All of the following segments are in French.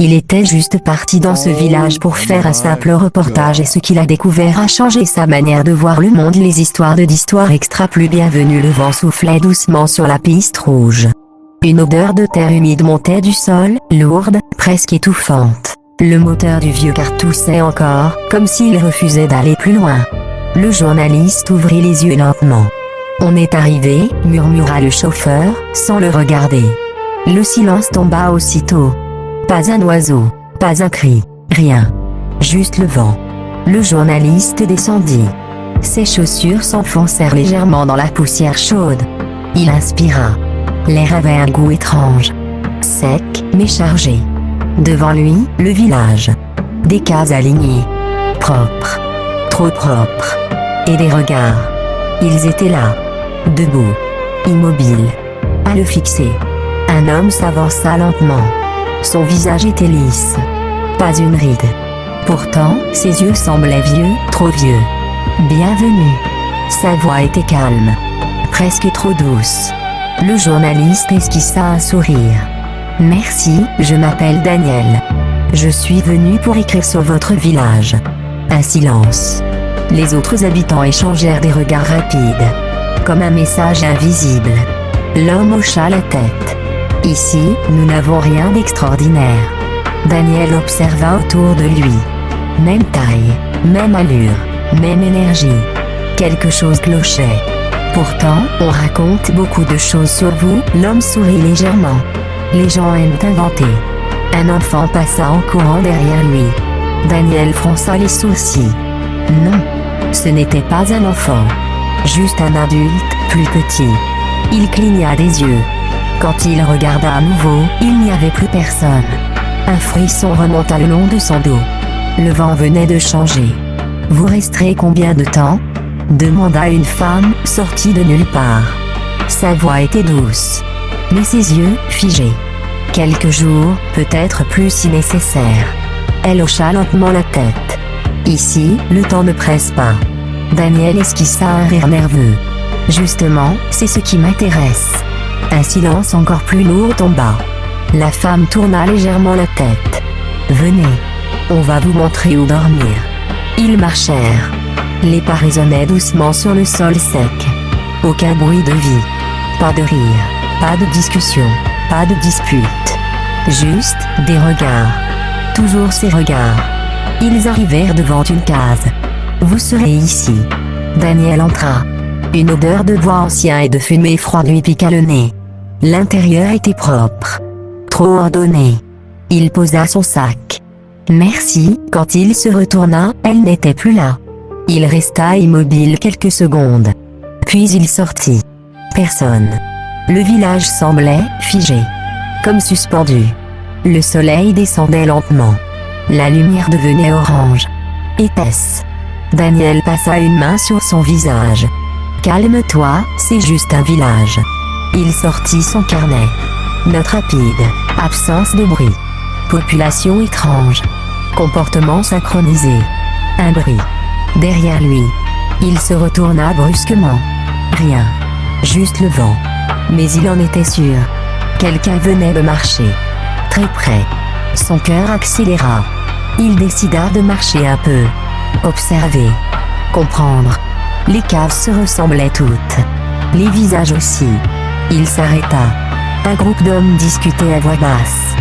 Il était juste parti dans ce village pour faire un simple reportage et ce qu'il a découvert a changé sa manière de voir le monde. Les histoires d'histoire extra plus bienvenue. Le vent soufflait doucement sur la piste rouge. Une odeur de terre humide montait du sol, lourde, presque étouffante. Le moteur du vieux car toussait encore, comme s'il refusait d'aller plus loin. Le journaliste ouvrit les yeux lentement. « On est arrivé », murmura le chauffeur, sans le regarder. Le silence tomba aussitôt. Pas un oiseau, pas un cri, rien. Juste le vent. Le journaliste descendit. Ses chaussures s'enfoncèrent légèrement dans la poussière chaude. Il inspira. L'air avait un goût étrange. Sec, mais chargé. Devant lui, le village. Des cases alignées. Propres. Trop propres. Et des regards. Ils étaient là. Debout. Immobiles. À le fixer. Un homme s'avança lentement. Son visage était lisse. Pas une ride. Pourtant, ses yeux semblaient vieux, trop vieux. Bienvenue. Sa voix était calme. Presque trop douce. Le journaliste esquissa un sourire. Merci, je m'appelle Daniel. Je suis venu pour écrire sur votre village. Un silence. Les autres habitants échangèrent des regards rapides. Comme un message invisible. L'homme hocha la tête. Ici, nous n'avons rien d'extraordinaire. Daniel observa autour de lui. Même taille, même allure, même énergie. Quelque chose clochait. Pourtant, on raconte beaucoup de choses sur vous. L'homme sourit légèrement. Les gens aiment inventer. Un enfant passa en courant derrière lui. Daniel fronça les sourcils. Non. Ce n'était pas un enfant. Juste un adulte, plus petit. Il cligna des yeux. Quand il regarda à nouveau, il n'y avait plus personne. Un frisson remonta le long de son dos. Le vent venait de changer. « Vous resterez combien de temps ?» demanda une femme, sortie de nulle part. Sa voix était douce. Mais ses yeux, figés. Quelques jours, peut-être plus si nécessaire. Elle hocha lentement la tête. Ici, le temps ne presse pas. Daniel esquissa un rire nerveux. Justement, c'est ce qui m'intéresse. Un silence encore plus lourd tomba. La femme tourna légèrement la tête. Venez. On va vous montrer où dormir. Ils marchèrent. Les pas résonnaient doucement sur le sol sec. Aucun bruit de vie. Pas de rire. Pas de discussion. Pas de dispute. Juste, des regards. Toujours ces regards. Ils arrivèrent devant une case. Vous serez ici. Daniel entra. Une odeur de bois ancien et de fumée froide lui piqua le nez. L'intérieur était propre. Trop ordonné. Il posa son sac. Merci. Quand il se retourna, elle n'était plus là. Il resta immobile quelques secondes. Puis il sortit. Personne. Le village semblait figé. Comme suspendu. Le soleil descendait lentement. La lumière devenait orange. Épaisse. Daniel passa une main sur son visage. Calme-toi, c'est juste un village. Il sortit son carnet. Note rapide. Absence de bruit. Population étrange. Comportement synchronisé. Un bruit. Derrière lui. Il se retourna brusquement. Rien. Juste le vent. Mais il en était sûr. Quelqu'un venait de marcher. Très près. Son cœur accéléra. Il décida de marcher un peu. Observer. Comprendre. Les caves se ressemblaient toutes. Les visages aussi. Il s'arrêta. Un groupe d'hommes discutait à voix basse.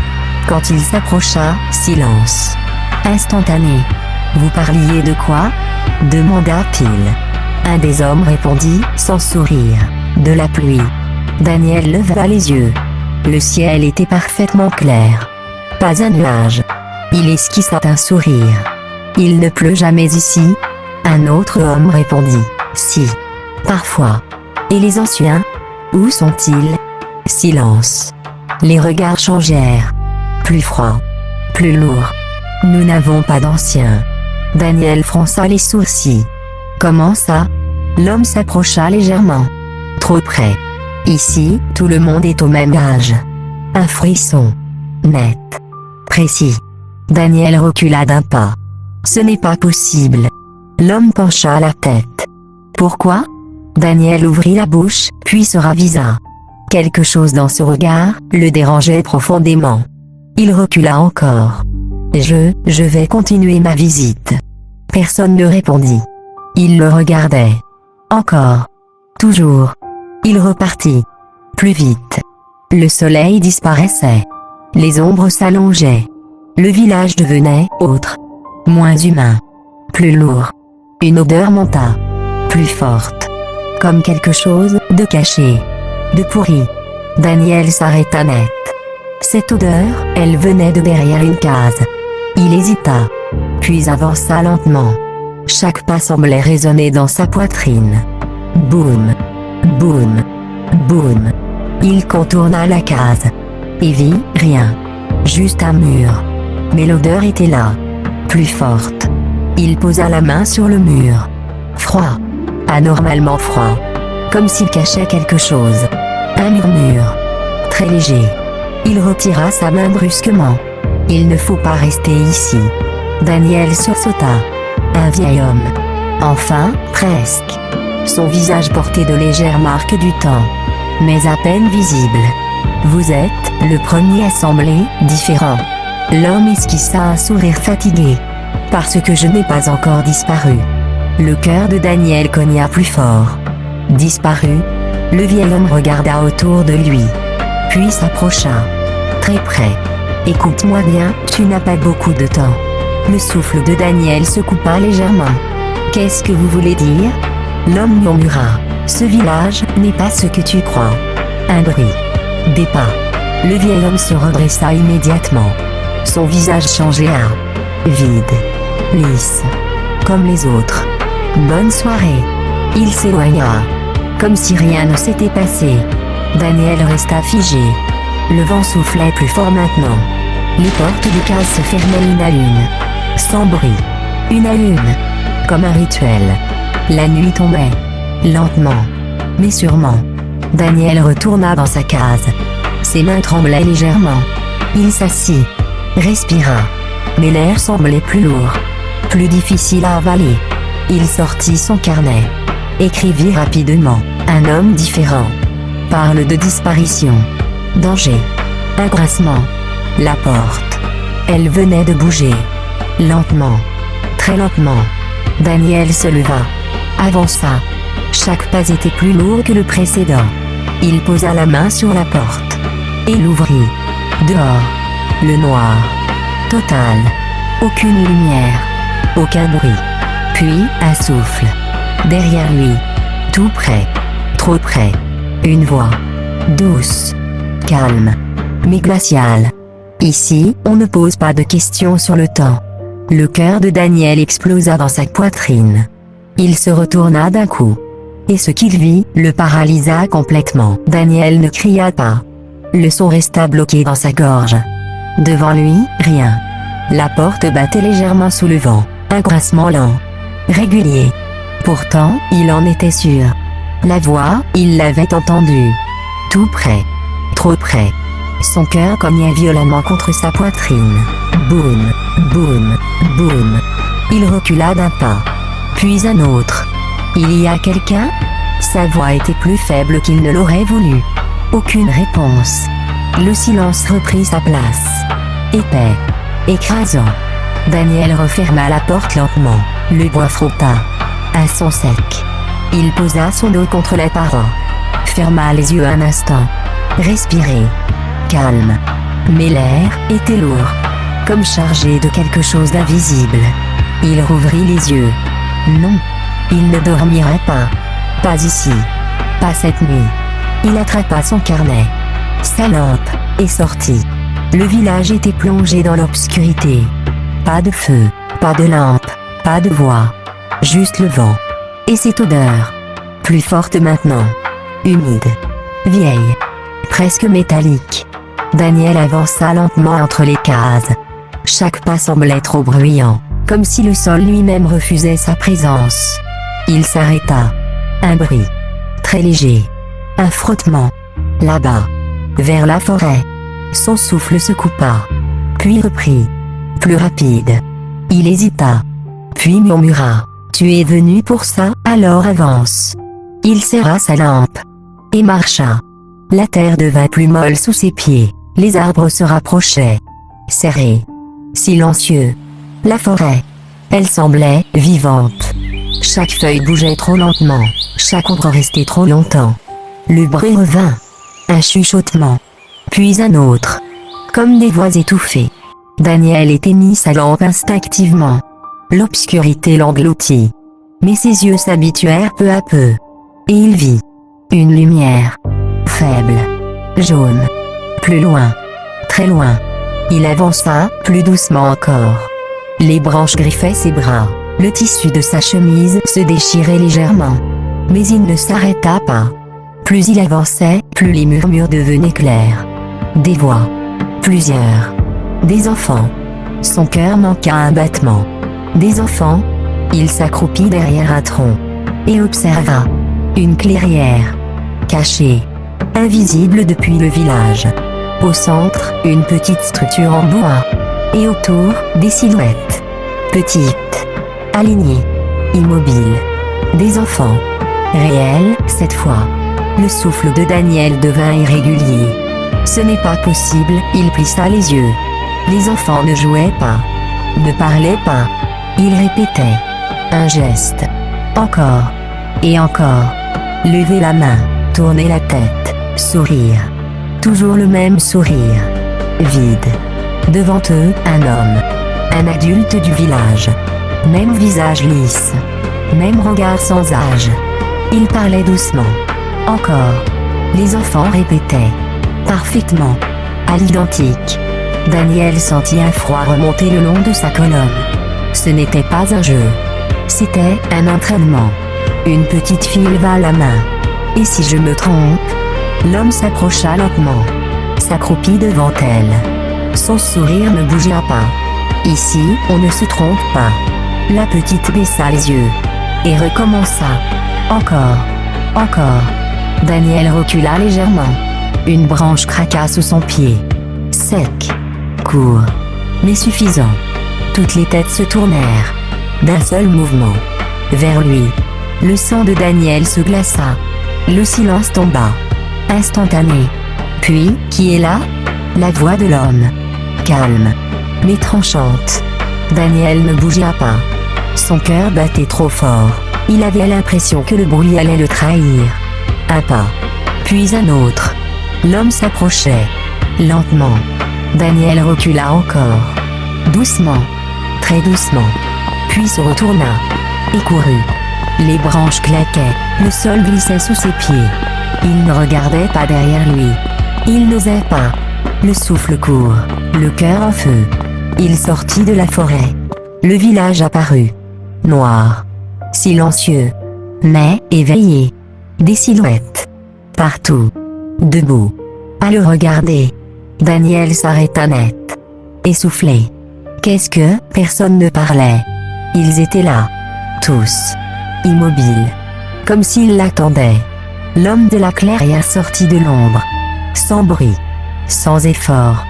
Quand il s'approcha, silence. Instantané. Vous parliez de quoi ? demanda-t-il. Un des hommes répondit, sans sourire. De la pluie. Daniel leva les yeux. Le ciel était parfaitement clair. Pas un nuage. Il esquissa un sourire. Il ne pleut jamais ici ? Un autre homme répondit. Si. Parfois. Et les anciens ? Où sont-ils ? Silence. Les regards changèrent. Plus froid. Plus lourd. Nous n'avons pas d'anciens. Daniel fronça les sourcils. Comment ça ? L'homme s'approcha légèrement. Trop près. Ici, tout le monde est au même âge. Un frisson. Net. Précis. Daniel recula d'un pas. Ce n'est pas possible. L'homme pencha la tête. Pourquoi ? Daniel ouvrit la bouche, puis se ravisa. Quelque chose dans ce regard le dérangeait profondément. Il recula encore. Je vais continuer ma visite. Personne ne répondit. Il le regardait. Encore. Toujours. Il repartit. Plus vite. Le soleil disparaissait. Les ombres s'allongeaient. Le village devenait autre. Moins humain. Plus lourd. Une odeur monta. Plus forte. Comme quelque chose de caché. De pourri. Daniel s'arrêta net. Cette odeur, elle venait de derrière une case. Il hésita. Puis avança lentement. Chaque pas semblait résonner dans sa poitrine. Boum. Boum. Boum. Il contourna la case. Et vit rien. Juste un mur. Mais l'odeur était là. Plus forte. Il posa la main sur le mur. Froid. Anormalement froid. Comme s'il cachait quelque chose. Un murmure. Très léger. Il retira sa main brusquement. Il ne faut pas rester ici. Daniel sursauta. Un vieil homme. Enfin, presque. Son visage portait de légères marques du temps. Mais à peine visibles. Vous êtes le premier à sembler différent. L'homme esquissa un sourire fatigué. Parce que je n'ai pas encore disparu. Le cœur de Daniel cogna plus fort. Disparu? Le vieil homme regarda autour de lui. Puis s'approcha. Très près. Écoute-moi bien, tu n'as pas beaucoup de temps. Le souffle de Daniel se coupa légèrement. Qu'est-ce que vous voulez dire? L'homme murmura. Ce village n'est pas ce que tu crois. Un bruit. Des pas. Le vieil homme se redressa immédiatement. Son visage changeait à vide. Lisse. Comme les autres. Bonne soirée. Il s'éloigna. Comme si rien ne s'était passé. Daniel resta figé. Le vent soufflait plus fort maintenant. Les portes des cases se fermaient une à une. Sans bruit. Une à une. Comme un rituel. La nuit tombait. Lentement. Mais sûrement. Daniel retourna dans sa case. Ses mains tremblaient légèrement. Il s'assit. Respira. Mais l'air semblait plus lourd. Plus difficile à avaler. Il sortit son carnet. Écrivit rapidement. Un homme différent. Parle de disparition. Danger. Un grincement. La porte. Elle venait de bouger. Lentement. Très lentement. Daniel se leva. Avança. Chaque pas était plus lourd que le précédent. Il posa la main sur la porte. Et l'ouvrit. Dehors. Le noir. Total. Aucune lumière. Aucun bruit. Puis, un souffle. Derrière lui. Tout près. Trop près. Une voix. Douce. Calme. Mais glaciale. Ici, on ne pose pas de questions sur le temps. Le cœur de Daniel explosa dans sa poitrine. Il se retourna d'un coup. Et ce qu'il vit, le paralysa complètement. Daniel ne cria pas. Le son resta bloqué dans sa gorge. Devant lui, rien. La porte battait légèrement sous le vent. Un grincement lent. Régulier. Pourtant, il en était sûr. La voix, il l'avait entendue. Tout près. Trop près. Son cœur cognait violemment contre sa poitrine. Boum, boum, boum. Il recula d'un pas. Puis un autre. Il y a quelqu'un? Sa voix était plus faible qu'il ne l'aurait voulu. Aucune réponse. Le silence reprit sa place. Épais. Écrasant. Daniel referma la porte lentement. Le bois frotta. Un son sec. Il posa son dos contre la paroi. Ferma les yeux un instant. Respirait. Calme. Mais l'air était lourd. Comme chargé de quelque chose d'invisible. Il rouvrit les yeux. Non. Il ne dormirait pas. Pas ici. Pas cette nuit. Il attrapa son carnet. Sa lampe, et sortit. Le village était plongé dans l'obscurité. Pas de feu, pas de lampe, pas de voix. Juste le vent. Et cette odeur. Plus forte maintenant. Humide. Vieille. Presque métallique. Daniel avança lentement entre les cases. Chaque pas semblait trop bruyant, comme si le sol lui-même refusait sa présence. Il s'arrêta. Un bruit. Très léger. Un frottement. Là-bas. Vers la forêt. Son souffle se coupa. Puis reprit. Plus rapide. Il hésita. Puis murmura. Tu es venu pour ça, alors avance. Il serra sa lampe. Et marcha. La terre devint plus molle sous ses pieds. Les arbres se rapprochaient. serré, silencieux. La forêt, elle semblait vivante. Chaque feuille bougeait trop lentement, chaque ombre restait trop longtemps. Le bruit revint, un chuchotement, puis un autre, comme des voix étouffées. Daniel éteignit sa lampe instinctivement. L'obscurité l'engloutit. Mais ses yeux s'habituèrent peu à peu. Et il vit une lumière, faible, jaune. Plus loin, très loin. Il avança, plus doucement encore. Les branches griffaient ses bras, le tissu de sa chemise se déchirait légèrement. Mais il ne s'arrêta pas. Plus il avançait, plus les murmures devenaient clairs. Des voix. Plusieurs. Des enfants. Son cœur manqua un battement. Des enfants. Il s'accroupit derrière un tronc. Et observa. Une clairière. Cachée. Invisible depuis le village. Au centre, une petite structure en bois. Et autour, des silhouettes. Petites. Alignées. Immobiles. Des enfants. Réels, cette fois. Le souffle de Daniel devint irrégulier. Ce n'est pas possible, il plissa les yeux. Les enfants ne jouaient pas. Ne parlaient pas. Ils répétaient. Un geste. Encore. Et encore. Lever la main. Tourner la tête. Sourire. Toujours le même sourire. Vide. Devant eux, un homme. Un adulte du village. Même visage lisse. Même regard sans âge. Il parlait doucement. Encore. Les enfants répétaient. Parfaitement. À l'identique. Daniel sentit un froid remonter le long de sa colonne. Ce n'était pas un jeu. C'était un entraînement. Une petite fille leva la main. Et si je me trompe? L'homme s'approcha lentement. S'accroupit devant elle. Son sourire ne bougea pas. Ici, on ne se trompe pas. La petite baissa les yeux. Et recommença. Encore. Encore. Daniel recula légèrement. Une branche craqua sous son pied. Sec. Court. Mais suffisant. Toutes les têtes se tournèrent. D'un seul mouvement. Vers lui. Le sang de Daniel se glaça. Le silence tomba. Instantané. Puis, qui est là? La voix de l'homme. Calme. Mais tranchante. Daniel ne bougea pas. Son cœur battait trop fort. Il avait l'impression que le bruit allait le trahir. Un pas. Puis un autre. L'homme s'approchait. Lentement. Daniel recula encore. Doucement. Très doucement. Puis se retourna. Et courut. Les branches claquaient. Le sol glissait sous ses pieds. Il ne regardait pas derrière lui. Il n'osait pas. Le souffle court. Le cœur en feu. Il sortit de la forêt. Le village apparut. Noir. Silencieux. Mais éveillé. Des silhouettes. Partout. Debout. À le regarder. Daniel s'arrêta net. Essoufflé. Qu'est-ce que? Personne ne parlait. Ils étaient là. Tous. Immobiles. Comme s'ils l'attendaient. L'homme de la clairière sortit de l'ombre. Sans bruit. Sans effort.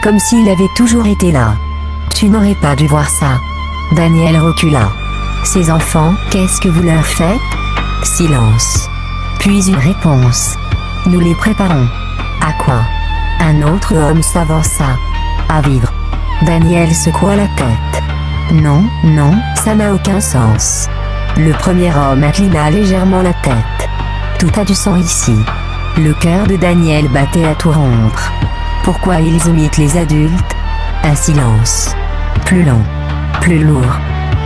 Comme s'il avait toujours été là. Tu n'aurais pas dû voir ça. Daniel recula. Ces enfants, qu'est-ce que vous leur faites? Silence. Puis une réponse. Nous les préparons. À quoi? Un autre homme s'avança. À vivre. Daniel secoua la tête. Non, non, ça n'a aucun sens. Le premier homme inclina légèrement la tête. Tout a du sang ici. Le cœur de Daniel battait à tout rompre. Pourquoi ils imitent les adultes? Un silence. Plus long. Plus lourd.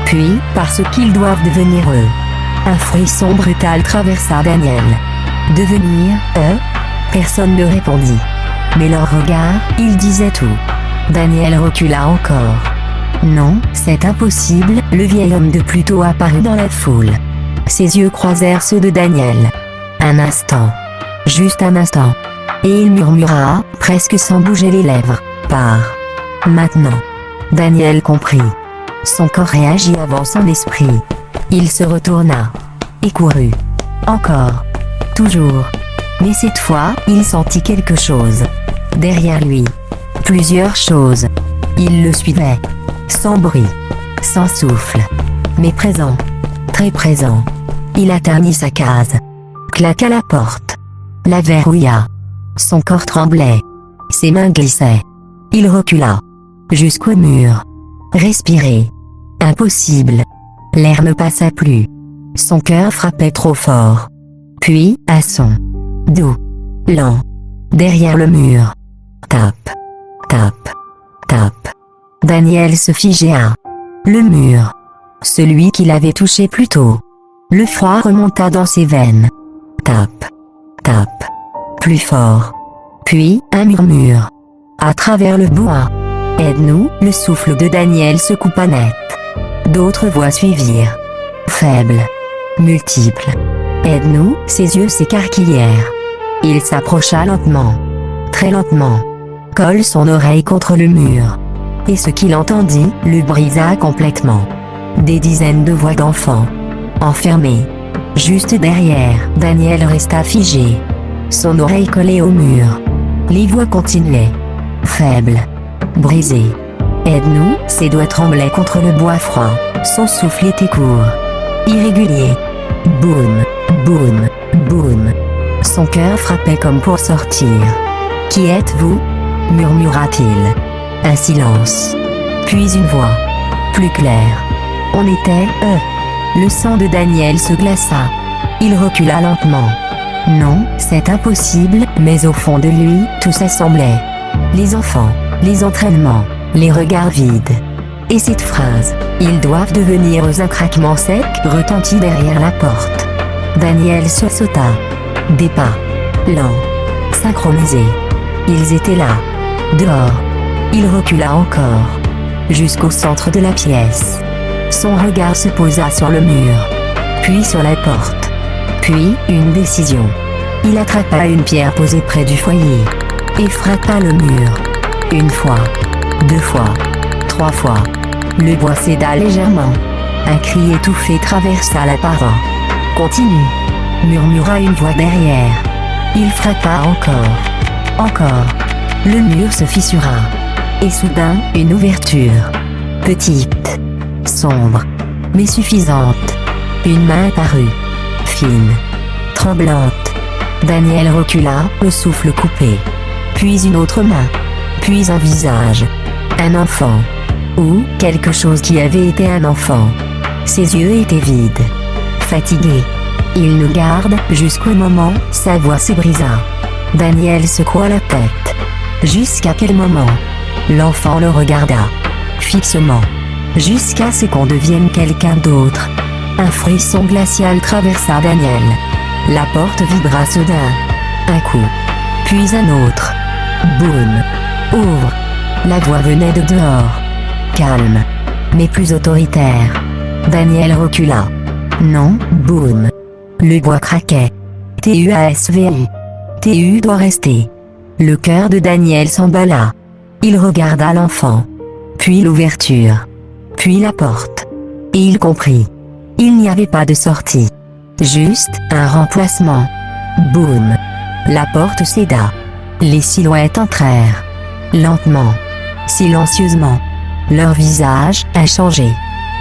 Puis, parce qu'ils doivent devenir eux. Un frisson brutal traversa Daniel. Devenir, eux? Personne ne répondit. Mais leur regard, il disait tout. Daniel recula encore. Non, c'est impossible, le vieil homme de Pluto apparut dans la foule. Ses yeux croisèrent ceux de Daniel. Un instant. Juste un instant. Et il murmura, presque sans bouger les lèvres. Pars. Maintenant. Daniel comprit. Son corps réagit avant son esprit. Il se retourna. Et courut. Encore. Toujours. Mais cette fois, il sentit quelque chose. Derrière lui. Plusieurs choses. Il le suivait. Sans bruit. Sans souffle. Mais présent. Très présent. Il atteignit sa case. Claqua la porte. La verrouilla. Son corps tremblait. Ses mains glissaient. Il recula. jusqu'au mur. Respirer. Impossible. L'air ne passa plus. Son cœur frappait trop fort. Puis, un son. Doux. Lent. Derrière le mur. Tape. Tape. Tape. Daniel se figea. Le mur. Celui qu'il avait touché plus tôt. Le froid remonta dans ses veines. Tape. Tape. Plus fort. Puis, un murmure. À travers le bois. Aide-nous, le souffle de Daniel se coupa net. D'autres voix suivirent. Faibles. Multiples. Aide-nous, ses yeux s'écarquillèrent. Il s'approcha lentement. Très lentement. Colle son oreille contre le mur. Et ce qu'il entendit, le brisa complètement. Des dizaines de voix d'enfants. Enfermés. Juste derrière, Daniel resta figé. Son oreille collée au mur. Les voix continuaient. Faibles. Brisées. Aide-nous, ses doigts tremblaient contre le bois froid. Son souffle était court. Irrégulier. Boum. Boum. Boum. Son cœur frappait comme pour sortir. Qui êtes-vous ? Murmura-t-il. Un silence. Puis une voix. Plus claire. On était, Le sang de Daniel se glaça. Il recula lentement. Non, c'est impossible, mais au fond de lui, tout s'assemblait. Les enfants, les entraînements, les regards vides. Et cette phrase, ils doivent devenir un craquement sec, retentit derrière la porte. Daniel sursauta. Des pas. Lents. Synchronisés. Ils étaient là. Dehors. Il recula encore. Jusqu'au centre de la pièce. Son regard se posa sur le mur. Puis sur la porte. Puis, une décision. Il attrapa une pierre posée près du foyer. Et frappa le mur. Une fois. 2 fois. 3 fois. Le bois céda légèrement. Un cri étouffé traversa la paroi. Continue. Murmura une voix derrière. Il frappa encore. Encore. Le mur se fissura. Et soudain, une ouverture. Petite. Sombre. Mais suffisante. Une main apparut. Fine. Tremblante. Daniel recula, le souffle coupé. Puis une autre main. Puis un visage. Un enfant. Ou quelque chose qui avait été un enfant. Ses yeux étaient vides. Fatigué. Il nous garde, jusqu'au moment, sa voix se brisa. Daniel secoua la tête. Jusqu'à quel moment? L'enfant le regarda. Fixement. Jusqu'à ce qu'on devienne quelqu'un d'autre. Un frisson glacial traversa Daniel. La porte vibra soudain. Un coup. Puis un autre. Boum. Ouvre. La voix venait de dehors. Calme. Mais plus autoritaire. Daniel recula. Non, boum. Le bois craquait. TUASVU. TU doit rester. Le cœur de Daniel s'emballa. Il regarda l'enfant. Puis l'ouverture. Puis la porte. Et il comprit. Il n'y avait pas de sortie. Juste un remplacement. Boum. La porte céda. Les silhouettes entrèrent. Lentement. Silencieusement. Leur visage a changé.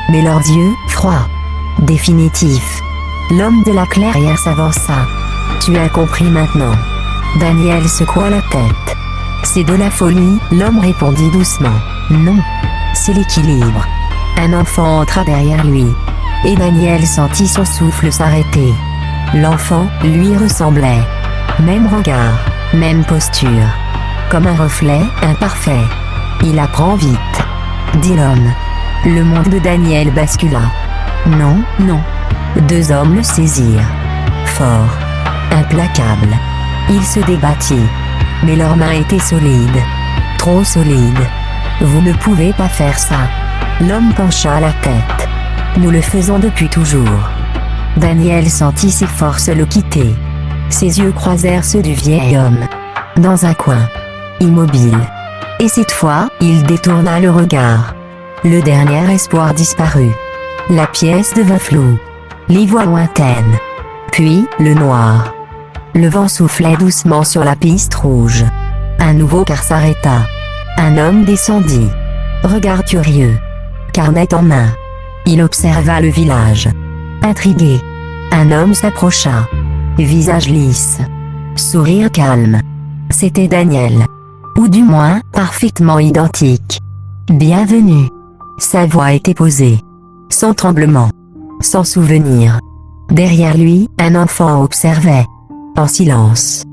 Mais leurs yeux, froids. Définitifs. L'homme de la clairière s'avança. Tu as compris maintenant. Daniel secoua la tête. C'est de la folie, l'homme répondit doucement. Non. C'est l'équilibre. Un enfant entra derrière lui. Et Daniel sentit son souffle s'arrêter. L'enfant, lui, ressemblait. Même regard, même posture. Comme un reflet, imparfait. Il apprend vite. Dit l'homme. Le monde de Daniel bascula. Non, non. 2 hommes le saisirent. Fort. Implacable. Il se débattit. Mais leurs mains étaient solides. Trop solides. Vous ne pouvez pas faire ça. L'homme pencha la tête. Nous le faisons depuis toujours. Daniel sentit ses forces le quitter. Ses yeux croisèrent ceux du vieil homme. Dans un coin. Immobile. Et cette fois, il détourna le regard. Le dernier espoir disparut. La pièce devint floue. Les voix lointaines. Puis, le noir. Le vent soufflait doucement sur la piste rouge. Un nouveau car s'arrêta. Un homme descendit. Regard curieux. Carnet en main. Il observa le village. Intrigué. Un homme s'approcha. Visage lisse. Sourire calme. C'était Daniel. Ou du moins, parfaitement identique. Bienvenue. Sa voix était posée. Sans tremblement. Sans souvenir. Derrière lui, un enfant observait. En silence.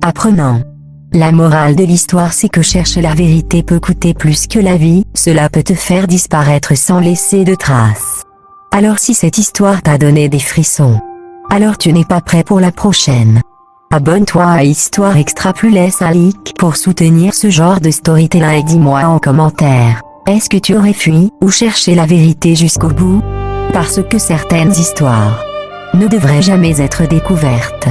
Apprenant. La morale de l'histoire, c'est que chercher la vérité peut coûter plus que la vie, cela peut te faire disparaître sans laisser de traces. Alors si cette histoire t'a donné des frissons, alors tu n'es pas prêt pour la prochaine. Abonne-toi à Histoire Extra Plus, laisse un like pour soutenir ce genre de storytelling et dis-moi en commentaire, est-ce que tu aurais fui ou cherché la vérité jusqu'au bout? Parce que certaines histoires ne devraient jamais être découvertes.